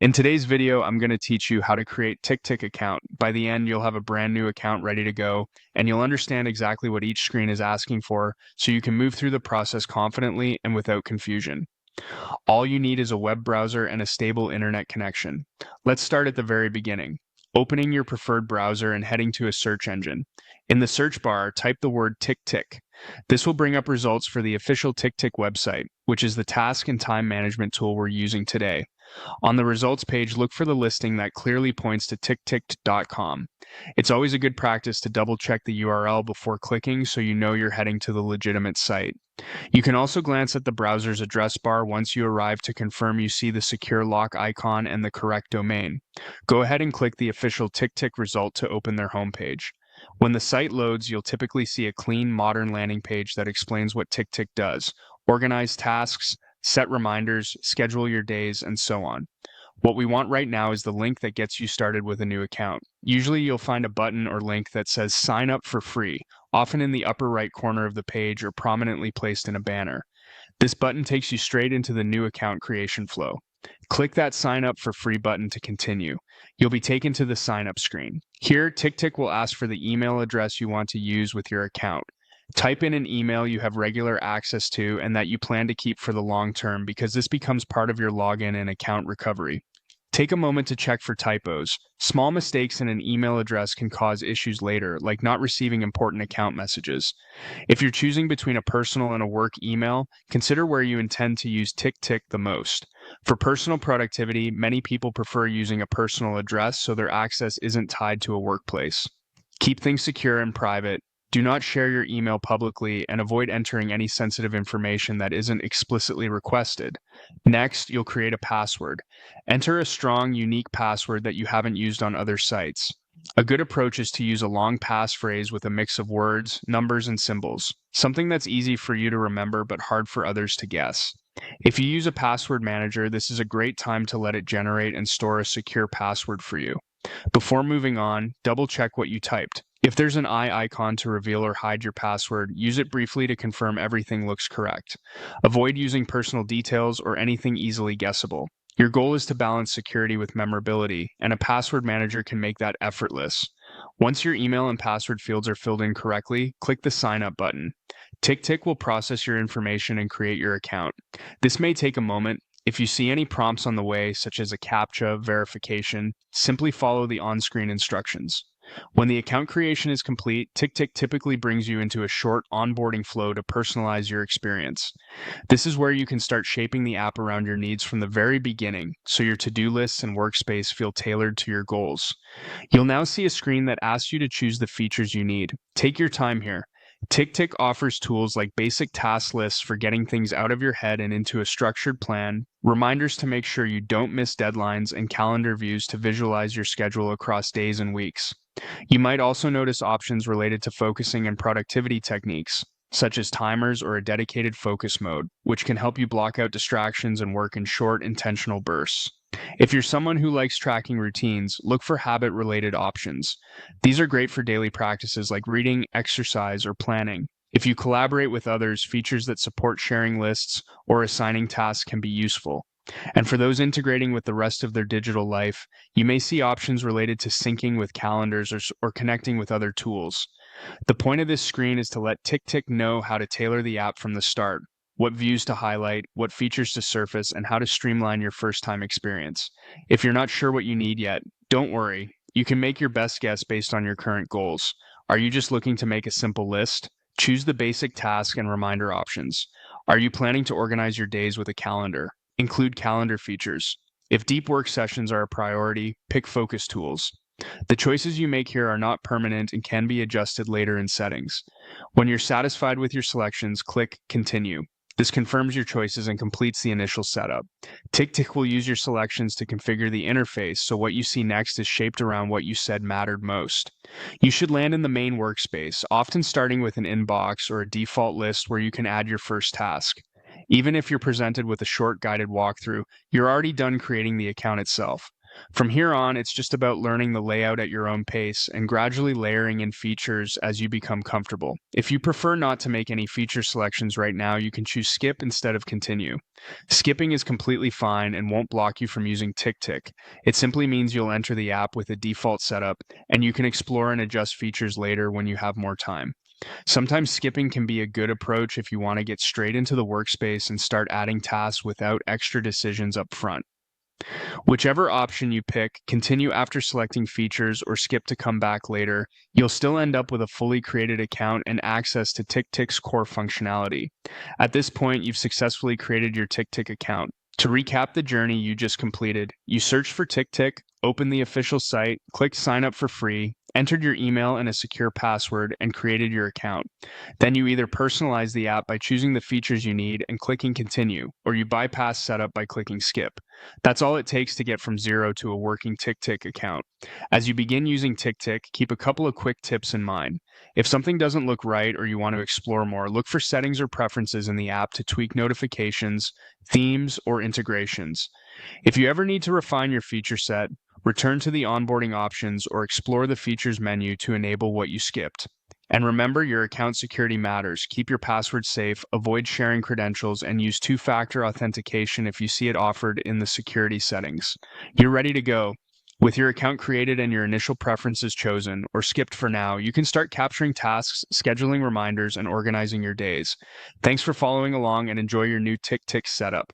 In today's video, I'm going to teach you how to create TickTick account. By the end, you'll have a brand new account ready to go, and you'll understand exactly what each screen is asking for, so you can move through the process confidently and without confusion. All you need is a web browser and a stable internet connection. Let's start at the very beginning. Opening your preferred browser and heading to a search engine. In the search bar, type the word TickTick. This will bring up results for the official TickTick website, which is the task and time management tool we're using today. On the results page, look for the listing that clearly points to TickTick.com. It's always a good practice to double check the URL before clicking so you know you're heading to the legitimate site. You can also glance at the browser's address bar once you arrive to confirm you see the secure lock icon and the correct domain. Go ahead and click the official TickTick result to open their homepage. When the site loads, you'll typically see a clean, modern landing page that explains what TickTick does, organize tasks, set reminders, schedule your days, and so on. What we want right now is the link that gets you started with a new account. Usually you'll find a button or link that says sign up for free, often in the upper right corner of the page or prominently placed in a banner. This button takes you straight into the new account creation flow. Click that sign up for free button to continue. You'll be taken to the sign up screen. Here, TickTick will ask for the email address you want to use with your account. Type in an email you have regular access to and that you plan to keep for the long term because this becomes part of your login and account recovery. Take a moment to check for typos. Small mistakes in an email address can cause issues later, like not receiving important account messages. If you're choosing between a personal and a work email, consider where you intend to use TickTick the most. For personal productivity, many people prefer using a personal address so their access isn't tied to a workplace. Keep things secure and private. Do not share your email publicly and avoid entering any sensitive information that isn't explicitly requested. Next, you'll create a password. Enter a strong, unique password that you haven't used on other sites. A good approach is to use a long passphrase with a mix of words, numbers, and symbols, something that's easy for you to remember but hard for others to guess. If you use a password manager, this is a great time to let it generate and store a secure password for you. Before moving on, double check what you typed. If there's an eye icon to reveal or hide your password, use it briefly to confirm everything looks correct. Avoid using personal details or anything easily guessable. Your goal is to balance security with memorability, and a password manager can make that effortless. Once your email and password fields are filled in correctly, click the Sign Up button. TickTick will process your information and create your account. This may take a moment. If you see any prompts on the way, such as a CAPTCHA verification, simply follow the on-screen instructions. When the account creation is complete, TickTick typically brings you into a short onboarding flow to personalize your experience. This is where you can start shaping the app around your needs from the very beginning, so your to-do lists and workspace feel tailored to your goals. You'll now see a screen that asks you to choose the features you need. Take your time here. TickTick offers tools like basic task lists for getting things out of your head and into a structured plan, reminders to make sure you don't miss deadlines, and calendar views to visualize your schedule across days and weeks. You might also notice options related to focusing and productivity techniques, such as timers or a dedicated focus mode, which can help you block out distractions and work in short, intentional bursts. If you're someone who likes tracking routines, look for habit-related options. These are great for daily practices like reading, exercise, or planning. If you collaborate with others, features that support sharing lists or assigning tasks can be useful. And for those integrating with the rest of their digital life, you may see options related to syncing with calendars or connecting with other tools. The point of this screen is to let TickTick know how to tailor the app from the start, what views to highlight, what features to surface, and how to streamline your first-time experience. If you're not sure what you need yet, don't worry. You can make your best guess based on your current goals. Are you just looking to make a simple list? Choose the basic task and reminder options. Are you planning to organize your days with a calendar? Include calendar features. If deep work sessions are a priority, pick focus tools. The choices you make here are not permanent and can be adjusted later in settings. When you're satisfied with your selections, click Continue. This confirms your choices and completes the initial setup. TickTick will use your selections to configure the interface, so what you see next is shaped around what you said mattered most. You should land in the main workspace, often starting with an inbox or a default list where you can add your first task. Even if you're presented with a short guided walkthrough, you're already done creating the account itself. From here on, it's just about learning the layout at your own pace and gradually layering in features as you become comfortable. If you prefer not to make any feature selections right now, you can choose skip instead of continue. Skipping is completely fine and won't block you from using TickTick. It simply means you'll enter the app with a default setup, and you can explore and adjust features later when you have more time. Sometimes skipping can be a good approach if you want to get straight into the workspace and start adding tasks without extra decisions up front. Whichever option you pick, continue after selecting features or skip to come back later, you'll still end up with a fully created account and access to TickTick's core functionality. At this point, you've successfully created your TickTick account. To recap the journey you just completed, you searched for TickTick, opened the official site, clicked sign up for free, entered your email and a secure password, and created your account. Then you either personalize the app by choosing the features you need and clicking continue, or you bypass setup by clicking skip. That's all it takes to get from zero to a working TickTick account. As you begin using TickTick, keep a couple of quick tips in mind. If something doesn't look right or you want to explore more, look for settings or preferences in the app to tweak notifications, themes, or integrations. If you ever need to refine your feature set, return to the onboarding options or explore the features menu to enable what you skipped. And remember, your account security matters. Keep your password safe, avoid sharing credentials, and use two-factor authentication if you see it offered in the security settings. You're ready to go. With your account created and your initial preferences chosen, or skipped for now, you can start capturing tasks, scheduling reminders, and organizing your days. Thanks for following along and enjoy your new TickTick setup.